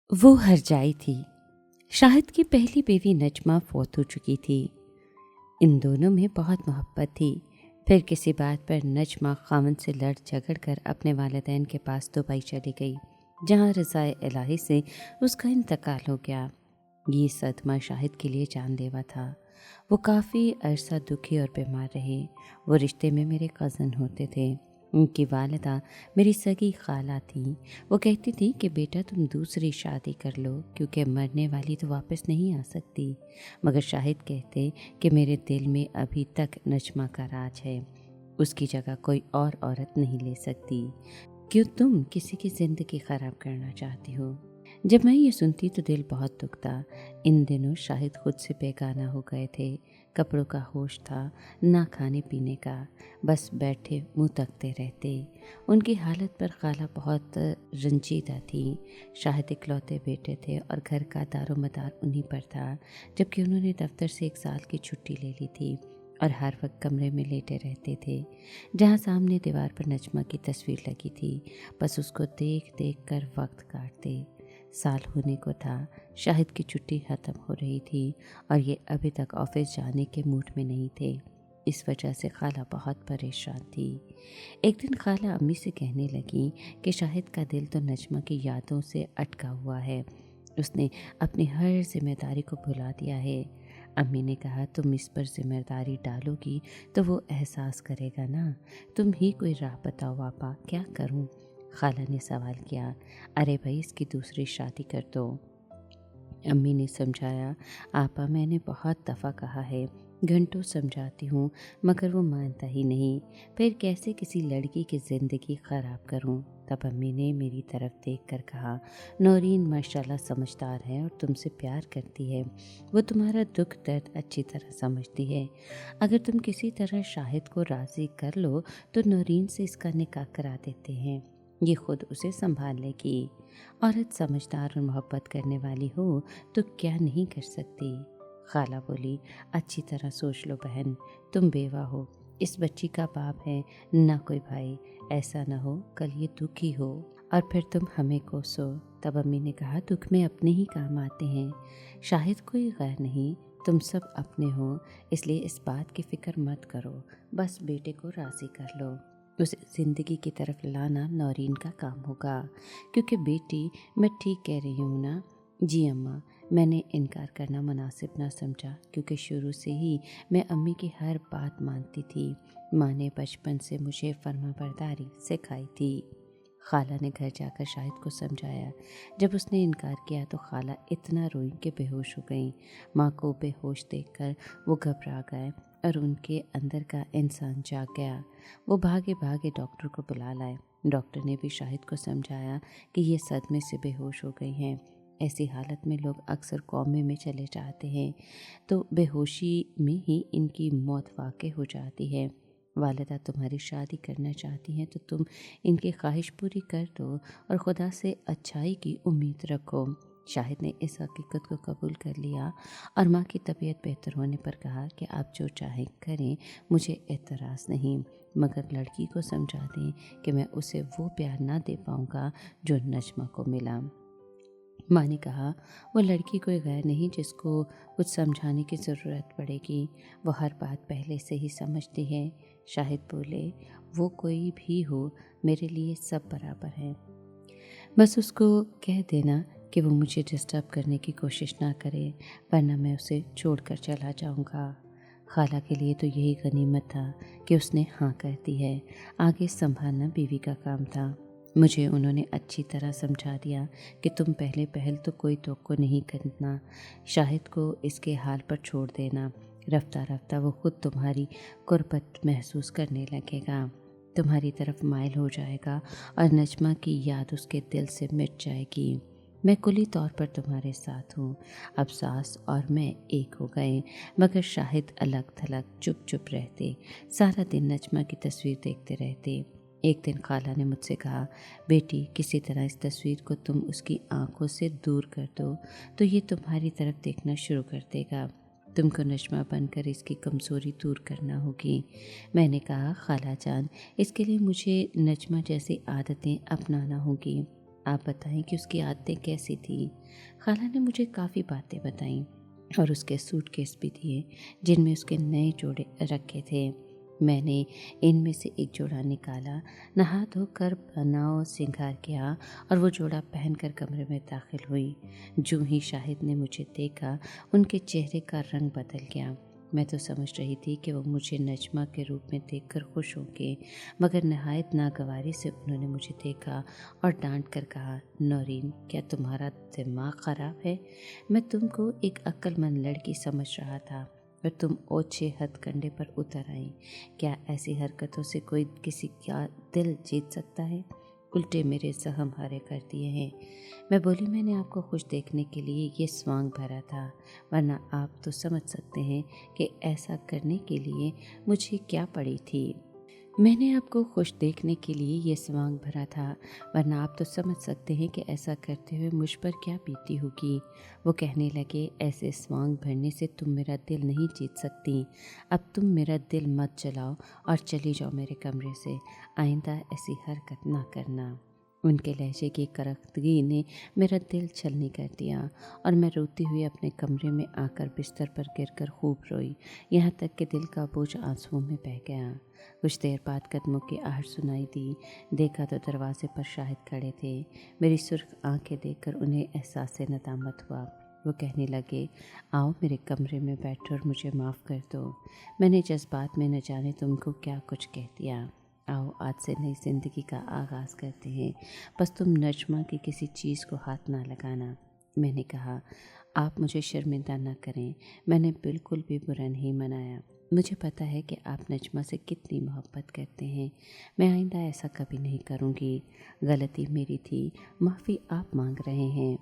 वो हरजाई थी। शाहिद की पहली बीवी नजमा फौत हो चुकी थी। इन दोनों में बहुत मोहब्बत थी। फिर किसी बात पर नजमा खामन से लड़ झगड़ कर अपने वालिदैन के पास दुबई चली गई, जहाँ रज़ाए इलाही से उसका इंतकाल हो गया। ये सदमा शाहिद के लिए जानलेवा था। वो काफ़ी अरसा दुखी और बीमार रहे। वो रिश्ते में मेरे कज़न होते थे। उनकी वालिदा मेरी सगी खाला थी। वो कहती थी कि बेटा तुम दूसरी शादी कर लो, क्योंकि मरने वाली तो वापस नहीं आ सकती। मगर शाहिद कहते कि मेरे दिल में अभी तक नजमा का राज है, उसकी जगह कोई और औरत नहीं ले सकती। क्यों तुम किसी की ज़िंदगी ख़राब करना चाहती हो? जब मैं ये सुनती तो दिल बहुत दुखता। इन दिनों शाहिद खुद से बेगाना हो गए थे। कपड़ों का होश था, ना खाने पीने का, बस बैठे मुंह तकते रहते। उनकी हालत पर खाला बहुत रंजीदा थी। शाहिद इकलौते बेटे थे और घर का दारोमदार उन्हीं पर था, जबकि उन्होंने दफ्तर से 1 साल की छुट्टी ले ली थी और हर वक्त कमरे में लेटे रहते थे, जहाँ सामने दीवार पर नजमा की तस्वीर लगी थी। बस उसको देख देख कर वक्त काटते। साल होने को था, शाहिद की छुट्टी ख़त्म हो रही थी और ये अभी तक ऑफिस जाने के मूड में नहीं थे। इस वजह से खाला बहुत परेशान थी। एक दिन खाला अम्मी से कहने लगी कि शाहिद का दिल तो नजमा की यादों से अटका हुआ है। उसने अपनी हर जिम्मेदारी को भुला दिया है। अम्मी ने कहा तुम इस पर जिम्मेदारी डालोगी तो वो एहसास करेगा ना। तुम ही कोई राह बताओ आपा, क्या करूं? खाला ने सवाल किया। अरे भाई इसकी दूसरी शादी कर दो। अम्मी ने समझाया, आपा मैंने बहुत दफ़ा कहा है, घंटों समझाती हूँ, मगर वो मानता ही नहीं। फिर कैसे किसी लड़की की ज़िंदगी ख़राब करूँ? तब अम्मी ने मेरी तरफ देखकर कहा, नौरीन माशाल्लाह समझदार है और तुमसे प्यार करती है। वो तुम्हारा दुख दर्द अच्छी तरह समझती है। अगर तुम किसी तरह शाहिद को राज़ी कर लो तो नौरीन से इसका निकाह करा देते हैं। ये खुद उसे संभाल लेगी। औरत समझदार और मोहब्बत करने वाली हो तो क्या नहीं कर सकती। खाला बोली, अच्छी तरह सोच लो बहन, तुम बेवा हो, इस बच्ची का बाप है, ना कोई भाई। ऐसा ना हो कल ये दुखी हो और फिर तुम हमें कोसो। तब अम्मी ने कहा, दुख में अपने ही काम आते हैं। शाहिद कोई गैर नहीं, तुम सब अपने हो, इसलिए इस बात की फिक्र मत करो, बस बेटे को राज़ी कर लो। उसे ज़िंदगी की तरफ लाना नौरीन का काम होगा। क्योंकि बेटी, मैं ठीक कह रही हूँ ना? जी अम्मा, मैंने इनकार करना मुनासिब ना समझा, क्योंकि शुरू से ही मैं अम्मी की हर बात मानती थी। माँ ने बचपन से मुझे फर्माबरदारी सिखाई थी। खाला ने घर जाकर शाहिद को समझाया। जब उसने इनकार किया तो खाला इतना रोई कि बेहोश हो गई। माँ को बेहोश देखकर वो घबरा गए और उनके अंदर का इंसान जाग गया। वो भागे भागे डॉक्टर को बुला लाए। डॉक्टर ने भी शाहिद को समझाया कि ये सदमे से बेहोश हो गई हैं। ऐसी हालत में लोग अक्सर कौमे में चले जाते हैं, तो बेहोशी में ही इनकी मौत वाक़ई हो जाती है। वालिदा तुम्हारी शादी करना चाहती हैं तो तुम इनकी ख्वाहिश पूरी कर दो और खुदा से अच्छाई की उम्मीद रखो। शाहिद ने इस हकीकत को कबूल कर लिया और माँ की तबीयत बेहतर होने पर कहा कि आप जो चाहें करें, मुझे एतराज़ नहीं, मगर लड़की को समझा दें कि मैं उसे वो प्यार ना दे पाऊँगा जो नजमा को मिला। माँ ने कहा, वो लड़की कोई गैर नहीं जिसको कुछ समझाने की ज़रूरत पड़ेगी, वो हर बात पहले से ही समझती है। शाहिद बोले, वो कोई भी हो, मेरे लिए सब बराबर हैं, बस उसको कह देना कि वो मुझे डिस्टर्ब करने की कोशिश ना करे, वरना मैं उसे छोड़कर चला जाऊँगा। खाला के लिए तो यही गनीमत था कि उसने हाँ कह दी है। आगे संभालना बीवी का काम था। मुझे उन्होंने अच्छी तरह समझा दिया कि तुम पहले पहल तो कोई तवक्को नहीं करना, शाहिद को इसके हाल पर छोड़ देना। रफ्ता रफ्ता वो खुद तुम्हारी कुर्बत महसूस करने लगेगा, तुम्हारी तरफ माइल हो जाएगा और नजमा की याद उसके दिल से मिट जाएगी। मैं कुली तौर पर तुम्हारे साथ हूँ। अब सास और मैं एक हो गए, मगर शाहिद अलग थलग चुप चुप रहते, सारा दिन नजमा की तस्वीर देखते रहते। एक दिन खाला ने मुझसे कहा, बेटी किसी तरह इस तस्वीर को तुम उसकी आंखों से दूर कर दो तो ये तुम्हारी तरफ देखना शुरू कर देगा। तुमको नजमा बनकर इसकी कमज़ोरी दूर करना होगी। मैंने कहा, खाला जान, इसके लिए मुझे नजमा जैसी आदतें अपनाना होगी। आप बताएं कि उसकी आदतें कैसी थीं। खाला ने मुझे काफ़ी बातें बताईं और उसके सूटकेस भी दिए जिनमें उसके नए जोड़े रखे थे। मैंने इनमें से एक जोड़ा निकाला, नहा धोकर बनाव श्रृंगार किया और वो जोड़ा पहनकर कमरे में दाखिल हुई। जो ही शाहिद ने मुझे देखा, उनके चेहरे का रंग बदल गया। मैं तो समझ रही थी कि वो मुझे नजमा के रूप में देखकर खुश होंगे, मगर नहायत नागवारी से उन्होंने मुझे देखा और डांट कर कहा, नौरीन, क्या तुम्हारा दिमाग ख़राब है? मैं तुमको एक अक्लमंद लड़की समझ रहा था और तुम ओछे हथकंडे पर उतर आई। क्या ऐसी हरकतों से कोई किसी का दिल जीत सकता है? उल्टे मेरे सहम हरे कर दिए हैं। मैं बोली, मैंने आपको खुश देखने के लिए ये स्वांग भरा था, वरना आप तो समझ सकते हैं कि ऐसा करने के लिए मुझे क्या पड़ी थी। मैंने आपको खुश देखने के लिए ये स्वांग भरा था, वरना आप तो समझ सकते हैं कि ऐसा करते हुए मुझ पर क्या बीती होगी। वो कहने लगे, ऐसे स्वांग भरने से तुम मेरा दिल नहीं जीत सकती। अब तुम मेरा दिल मत जलाओ और चली जाओ मेरे कमरे से। आइंदा ऐसी हरकत ना करना। उनके लहजे की करख्तगी ने मेरा दिल छलनी कर दिया और मैं रोती हुई अपने कमरे में आकर बिस्तर पर गिरकर खूब रोई, यहाँ तक कि दिल का बोझ आंसुओं में बह गया। कुछ देर बाद कदमों की आहट सुनाई दी। देखा तो दरवाजे पर शाहिद खड़े थे। मेरी सुर्ख आंखें देखकर उन्हें एहसास नदामत हुआ। वो कहने लगे, आओ मेरे कमरे में बैठो और मुझे माफ़ कर दो। मैंने जज्बात में न जाने तुमको क्या कुछ कह दिया। आओ आज से नई ज़िंदगी का आगाज़ करते हैं, बस तुम नजमा की किसी चीज़ को हाथ ना लगाना। मैंने कहा, आप मुझे शर्मिंदा न करें, मैंने बिल्कुल भी बुरा नहीं मनाया। मुझे पता है कि आप नजमा से कितनी मोहब्बत करते हैं। मैं आइंदा ऐसा कभी नहीं करूँगी। गलती मेरी थी, माफ़ी आप मांग रहे हैं।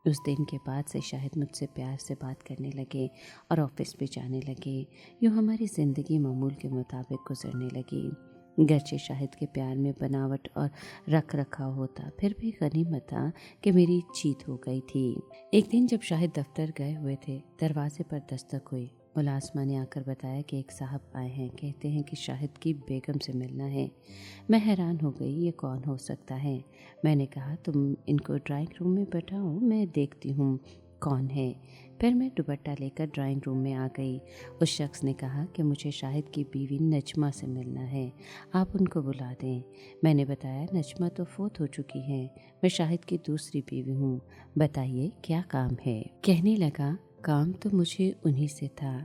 उस दिन के बाद से शाहिद मुझसे प्यार से बात करने लगे और ऑफिस भी जाने लगे। यूँ हमारी ज़िंदगी मामूल के मुताबिक गुजरने लगी। गरचे शाहिद के प्यार में बनावट और रख रखाव होता, फिर भी गनीमत था कि मेरी जीत हो गई थी। एक दिन जब शाहिद दफ्तर गए हुए थे, दरवाजे पर दस्तक हुई। मुलाजमा ने आकर बताया कि एक साहब आए हैं, कहते हैं कि शाहिद की बेगम से मिलना है। मैं हैरान हो गई, ये कौन हो सकता है? मैंने कहा, तुम इनको ड्राइंग रूम में बैठाओ, मैं देखती हूँ कौन है। फिर मैं दुपट्टा लेकर ड्राइंग रूम में आ गई। उस शख्स ने कहा कि मुझे शाहिद की बीवी नजमा से मिलना है, आप उनको बुला दें। मैंने बताया, नजमा तो फोत हो चुकी है, मैं शाहिद की दूसरी बीवी हूँ, बताइए क्या काम है। कहने लगा, काम तो मुझे उन्हीं से था,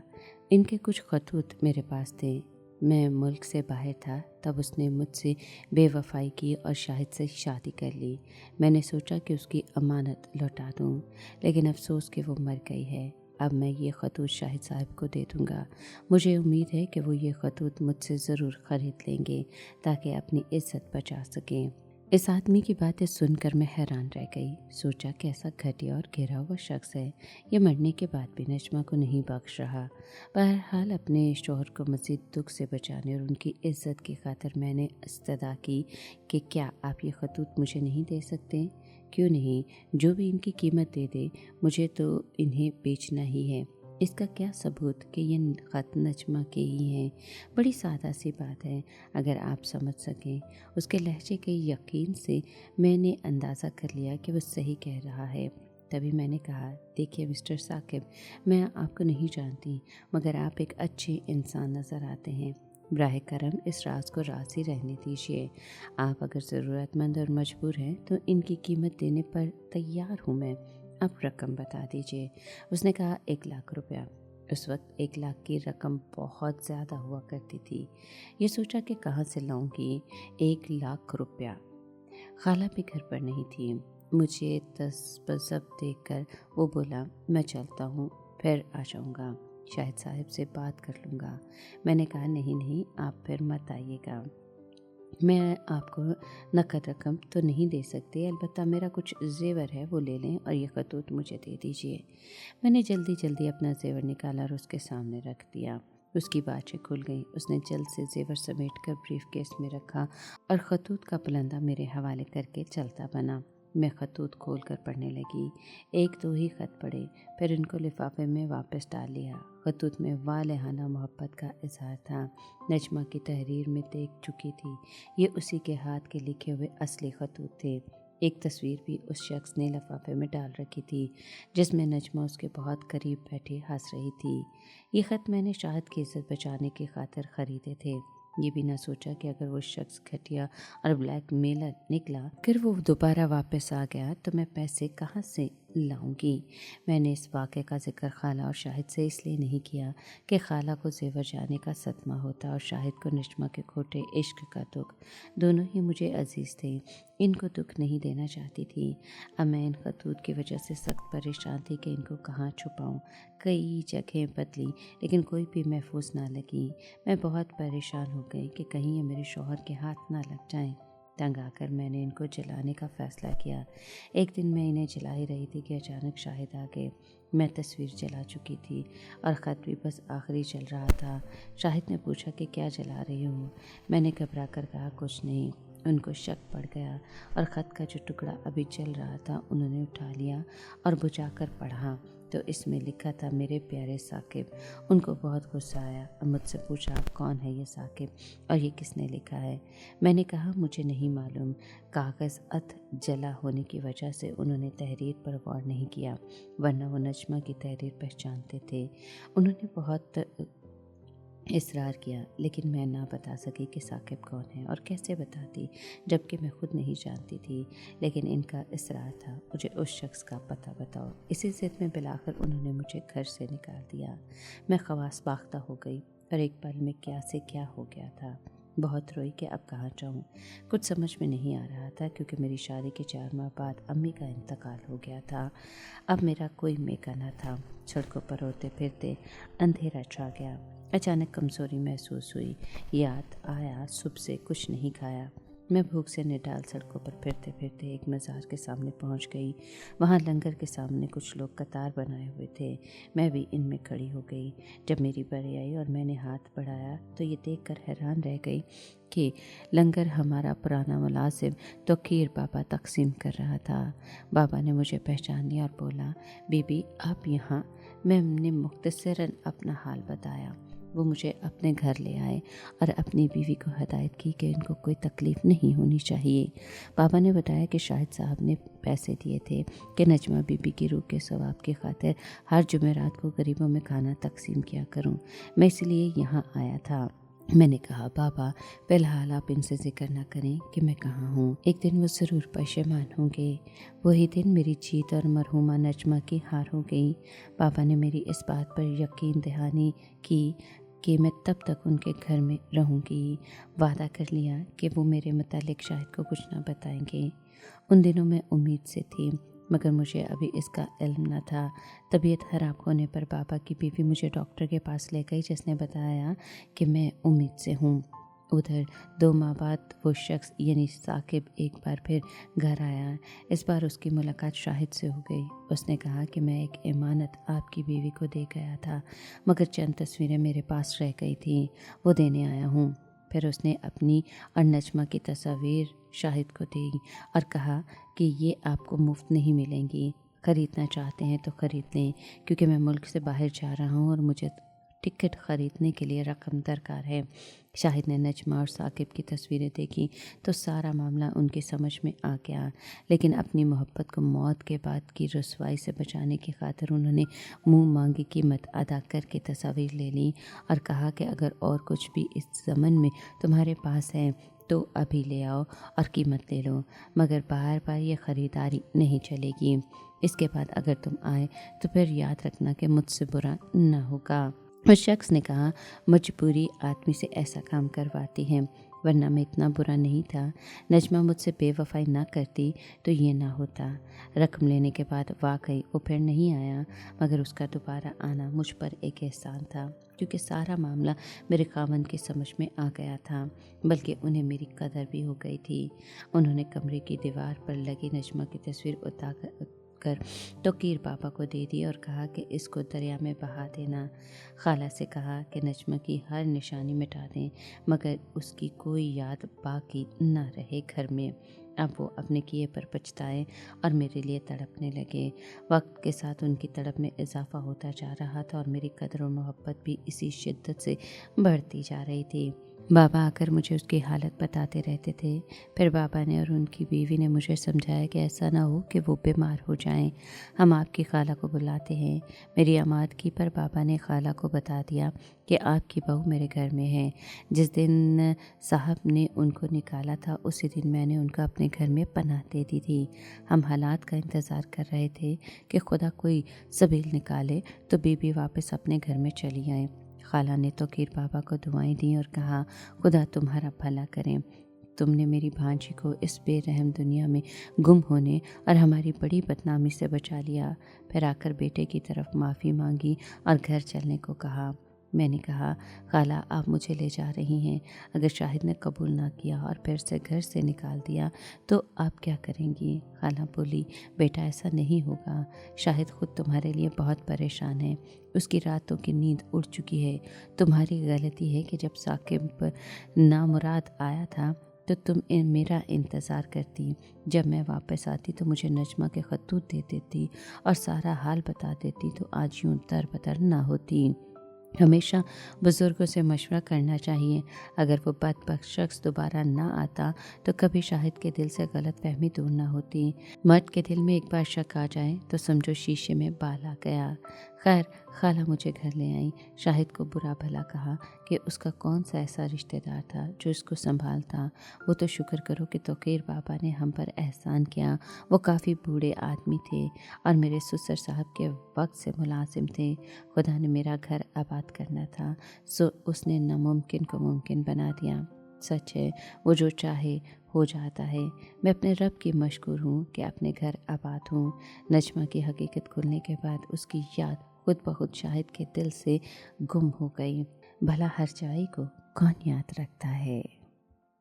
इनके कुछ खतूत मेरे पास थे। मैं मुल्क से बाहर था तब उसने मुझसे बेवफाई की और शाहिद से शादी कर ली। मैंने सोचा कि उसकी अमानत लौटा दूँ, लेकिन अफसोस कि वो मर गई है। अब मैं ये खतूत शाहिद साहब को दे दूँगा। मुझे उम्मीद है कि वो ये खतूत मुझसे ज़रूर ख़रीद लेंगे ताकि अपनी इज्जत बचा सकें। इस आदमी की बातें सुनकर मैं हैरान रह गई। सोचा, कैसा घटिया और घिरा हुआ शख्स है, ये मरने के बाद भी नजमा को नहीं बख्श रहा। बहरहाल अपने शौहर को मज़ीद दुख से बचाने और उनकी इज्जत की खातिर मैंने इस्तदा की कि क्या आप ये खतूत मुझे नहीं दे सकते? क्यों नहीं, जो भी इनकी कीमत दे दे, मुझे तो इन्हें बेचना ही है। इसका क्या सबूत कि ये ख़त नजमा के ही हैं? बड़ी सादा सी बात है, अगर आप समझ सकें। उसके लहजे के यकीन से मैंने अंदाज़ा कर लिया कि वो सही कह रहा है। तभी मैंने कहा, देखिए मिस्टर साकिब, मैं आपको नहीं जानती, मगर आप एक अच्छे इंसान नज़र आते हैं। बराह करम इस राज को राज ही रहने दीजिए। आप अगर ज़रूरतमंद और मजबूर हैं तो इनकी कीमत देने पर तैयार हूँ मैं। अब रकम बता दीजिए। उसने कहा, 1 लाख रुपया। उस वक्त 1 लाख की रकम बहुत ज़्यादा हुआ करती थी। ये सोचा कि कहाँ से लाऊंगी 1 लाख रुपया। खाला भी घर पर नहीं थी। मुझे तसब्बुब देखकर वो बोला, मैं चलता हूँ, फिर आ जाऊँगा, शाहिद साहब से बात कर लूँगा। मैंने कहा, नहीं नहीं, आप फिर मत आइएगा, मैं आपको नकद रकम तो नहीं दे सकती, अलबत्ता मेरा कुछ जेवर है वो ले लें और ये खतूत मुझे दे दीजिए। मैंने जल्दी जल्दी अपना जेवर निकाला और उसके सामने रख दिया। उसकी बातें खुल गईं। उसने जल्द से जेवर समेट कर ब्रीफ केस में रखा और खतूत का पलंदा मेरे हवाले करके चलता बना। मैं खतूत खोल कर पढ़ने लगी। 1-2 ही खत पढ़े, फिर इनको लिफाफे में वापस डाल लिया। खतूत में वालेहाना मोहब्बत का इजहार था। नजमा की तहरीर में देख चुकी थी, ये उसी के हाथ के लिखे हुए असली खतूत थे। ایک تصویر بھی اس شخص نے لفافے میں ڈال رکھی تھی جس میں نجمہ اس کے بہت قریب بیٹھی ہنس رہی تھی۔ یہ خط میں نے شاہد کی عزت بچانے کی خاطر خریدے تھے، یہ بھی نہ سوچا کہ اگر وہ شخص گھٹیا اور بلیک میلر نکلا، پھر وہ دوبارہ واپس آ گیا تو میں پیسے کہاں سے لاؤں گی۔ میں نے اس واقعے کا ذکر خالہ اور شاہد سے اس لیے نہیں کیا کہ خالہ کو زیور جانے کا صدمہ ہوتا اور شاہد کو نجمہ کے کھوٹے عشق کا دکھ۔ دونوں ہی مجھے عزیز تھے، ان کو دکھ نہیں دینا چاہتی تھی۔ اب میں ان خطوط کی وجہ سے سخت پریشان تھی کہ ان کو کہاں چھپاؤں۔ کئی جگہیں بدلی لیکن کوئی بھی محفوظ نہ لگی۔ میں بہت پریشان ہو گئی کہ کہیں یہ میرے شوہر کے ہاتھ نہ لگ جائیں۔ تنگ آ کر میں نے ان کو جلانے کا فیصلہ کیا۔ ایک دن میں انہیں جلا ہی رہی تھی کہ اچانک شاہد آ گئے۔ میں تصویر جلا چکی تھی اور خط بھی بس آخری چل رہا تھا۔ شاہد نے پوچھا کہ کیا جلا رہی ہوں؟ میں نے گھبرا کر کہا کچھ نہیں۔ ان کو شک پڑ گیا اور خط کا جو ٹکڑا ابھی چل رہا تھا انہوں نے اٹھا لیا اور بجھا کر پڑھا تو اس میں لکھا تھا میرے پیارے ثاقب۔ ان کو بہت غصہ آیا اور مجھ سے پوچھا آپ کون ہے یہ ثاقب اور یہ کس نے لکھا ہے؟ میں نے کہا مجھے نہیں معلوم۔ کاغذ اتھ جلا ہونے کی وجہ سے انہوں نے تحریر پر غور نہیں کیا، ورنہ وہ نجمہ کی تحریر پہچانتے تھے۔ انہوں نے بہت اصرار کیا لیکن میں نہ بتا سکی کہ ثاقب کون ہے اور کیسے بتاتی، جبکہ میں خود نہیں جانتی تھی، لیکن ان کا اصرار تھا مجھے اس شخص کا پتہ بتاؤ۔ اسی ضد میں بالآخر انہوں نے مجھے گھر سے نکال دیا۔ میں خواص باختہ ہو گئی اور ایک پل میں کیا سے کیا ہو گیا تھا۔ بہت روئی کہ اب کہاں جاؤں، کچھ سمجھ میں نہیں آ رہا تھا کیونکہ میری شادی کے 4 ماہ بعد امی کا انتقال ہو گیا تھا۔ اب میرا کوئی میکا نہ تھا۔ سڑکوں پر روتے پھرتے اندھیرا چھا گیا۔ اچانک کمزوری محسوس ہوئی، یاد آیا صبح سے کچھ نہیں کھایا۔ میں بھوک سے نڈال سڑکوں پر پھرتے پھرتے ایک مزار کے سامنے پہنچ گئی۔ وہاں لنگر کے سامنے کچھ لوگ قطار بنائے ہوئے تھے، میں بھی ان میں کھڑی ہو گئی۔ جب میری باری آئی اور میں نے ہاتھ بڑھایا تو یہ دیکھ کر حیران رہ گئی کہ لنگر ہمارا پرانا ملازم توقیر بابا تقسیم کر رہا تھا۔ بابا نے مجھے پہچان لیا اور بولا بی بی آپ یہاں؟ میں نے مختصراً اپنا حال بتایا۔ وہ مجھے اپنے گھر لے آئے اور اپنی بیوی کو ہدایت کی کہ ان کو کوئی تکلیف نہیں ہونی چاہیے۔ بابا نے بتایا کہ شاہد صاحب نے پیسے دیے تھے کہ نجمہ بی بی کی روح کے ثواب کی خاطر ہر جمعرات کو غریبوں میں کھانا تقسیم کیا کروں، میں اس لیے یہاں آیا تھا۔ میں نے کہا بابا فی الحال آپ ان سے ذکر نہ کریں کہ میں کہاں ہوں، ایک دن وہ ضرور پشیمان ہوں گے۔ وہی دن میری جیت اور مرحومہ نجمہ کی ہار ہو گئی۔ بابا نے میری اس بات پر یقین دہانی کی کہ میں تب تک ان کے گھر میں رہوں گی۔ وعدہ کر لیا کہ وہ میرے متعلق شاہد کو کچھ نہ بتائیں گے۔ ان دنوں میں امید سے تھی مگر مجھے ابھی اس کا علم نہ تھا۔ طبیعت خراب ہونے پر بابا کی بیوی مجھے ڈاکٹر کے پاس لے گئی جس نے بتایا کہ میں امید سے ہوں۔ ادھر 2 ماہ بعد وہ شخص یعنی ثاقب ایک بار پھر گھر آیا۔ اس بار اس کی ملاقات شاہد سے ہو گئی۔ اس نے کہا کہ میں ایک امانت آپ کی بیوی کو دے گیا تھا مگر چند تصویریں میرے پاس رہ گئی تھیں، وہ دینے آیا ہوں۔ پھر اس نے اپنی اور نجمہ کی تصاویر شاہد کو دی اور کہا کہ یہ آپ کو مفت نہیں ملیں گی، خریدنا چاہتے ہیں تو خرید لیں کیونکہ میں ملک سے باہر جا رہا ہوں اور مجھے ٹکٹ خریدنے کے لیے رقم درکار ہے۔ شاہد نے نجمہ اور ثاقب کی تصویریں دیکھی تو سارا معاملہ ان کی سمجھ میں آ گیا، لیکن اپنی محبت کو موت کے بعد کی رسوائی سے بچانے کی خاطر انہوں نے منہ مانگی قیمت ادا کر کے تصاویر لے لیں اور کہا کہ اگر اور کچھ بھی اس زمن میں تمہارے پاس ہے تو ابھی لے آؤ اور قیمت لے لو، مگر بار بار یہ خریداری نہیں چلے گی۔ اس کے بعد اگر تم آئے تو پھر یاد رکھنا کہ مجھ سے برا نہ ہوگا۔ اس شخص نے کہا مجبوری آدمی سے ایسا کام کرواتی ہے، ورنہ میں اتنا برا نہیں تھا۔ نجمہ مجھ سے بے وفائی نہ کرتی تو یہ نہ ہوتا۔ رقم لینے کے بعد واقعی وہ پھر نہیں آیا، مگر اس کا دوبارہ آنا مجھ پر ایک احسان تھا کیونکہ سارا معاملہ میرے خاوند کی سمجھ میں آ گیا تھا، بلکہ انہیں میری قدر بھی ہو گئی تھی۔ انہوں نے کمرے کی دیوار پر لگی نجمہ کی تصویر اتار کر توقیر بابا کو دے دی اور کہا کہ اس کو دریا میں بہا دینا۔ خالہ سے کہا کہ نجمہ کی ہر نشانی مٹا دیں مگر اس کی کوئی یاد باقی نہ رہے گھر میں۔ اب وہ اپنے کیے پر پچھتائے اور میرے لیے تڑپنے لگے۔ وقت کے ساتھ ان کی تڑپ میں اضافہ ہوتا جا رہا تھا اور میری قدر اور محبت بھی اسی شدت سے بڑھتی جا رہی تھی۔ बाबा आकर मुझे उसकी हालत बताते रहते थे। फिर बाबा ने और उनकी बीवी ने मुझे समझाया कि ऐसा ना हो कि वो बीमार हो जाएं। हम आपकी खाला को बुलाते हैं। मेरी आमादगी पर बाबा ने खाला को बता दिया कि आपकी बहू मेरे घर में है। जिस दिन साहब ने उनको निकाला था उसी दिन मैंने उनको अपने घर में पनाह दे दी थी। हम हालात का इंतज़ार कर रहे थे कि खुदा कोई सबील निकाले तो बीबी वापस अपने घर में चली आए। खाला ने तो कीर बाबा को दुआएं दी और कहा, खुदा तुम्हारा भला करें। तुमने मेरी भांजी को इस बेरहम दुनिया में गुम होने और हमारी बड़ी बदनामी से बचा लिया। फिर आकर बेटे की तरफ माफ़ी मांगी और घर चलने को कहा। मैंने कहा, खाला आप मुझे ले जा रही हैं। अगर शाहिद ने कबूल ना किया और फिर से घर से निकाल दिया तो आप क्या करेंगी? खाला बोली, बेटा ऐसा नहीं होगा। शाहिद खुद तुम्हारे लिए बहुत परेशान है। उसकी रातों की नींद उड़ चुकी है। तुम्हारी गलती है कि जब साकिब नामुराद आया था तो तुम मेरा इंतज़ार करती। जब मैं वापस आती तो मुझे नजमा के खतूत दे देती और सारा हाल बता देती तो आज यूँ दर-बदर ना होती। हमेशा बुज़ुर्गों से मशवरा करना चाहिए। अगर वो बदबख्त शख्स दोबारा ना आता तो कभी शाहिद के दिल से गलतफहमी दूर ना होती। मर्द के दिल में एक बार शक आ जाए तो समझो शीशे में बाल आ गया। खैर, खाला मुझे घर ले आई। शाहिद को बुरा भला कहा कि उसका कौन सा ऐसा रिश्तेदार था जो इसको संभालता। वो तो शुक्र करो कि तोकीर बाबा ने हम पर एहसान किया। वो काफ़ी बूढ़े आदमी थे और मेरे ससुर साहब के वक्त से मुलाजिम थे। खुदा ने मेरा घर आबाद करना था, सो उसने नामुमकिन को मुमकिन बना दिया। सच है, वो जो चाहे हो जाता है। मैं अपने रब की मशकूर हूँ कि अपने घर आबाद हूँ। नजमा की हकीकत खुलने के बाद उसकी याद खुद ब खुद शाहिद के दिल से गुम हो गई। भला हर जाई को कौन याद रखता है।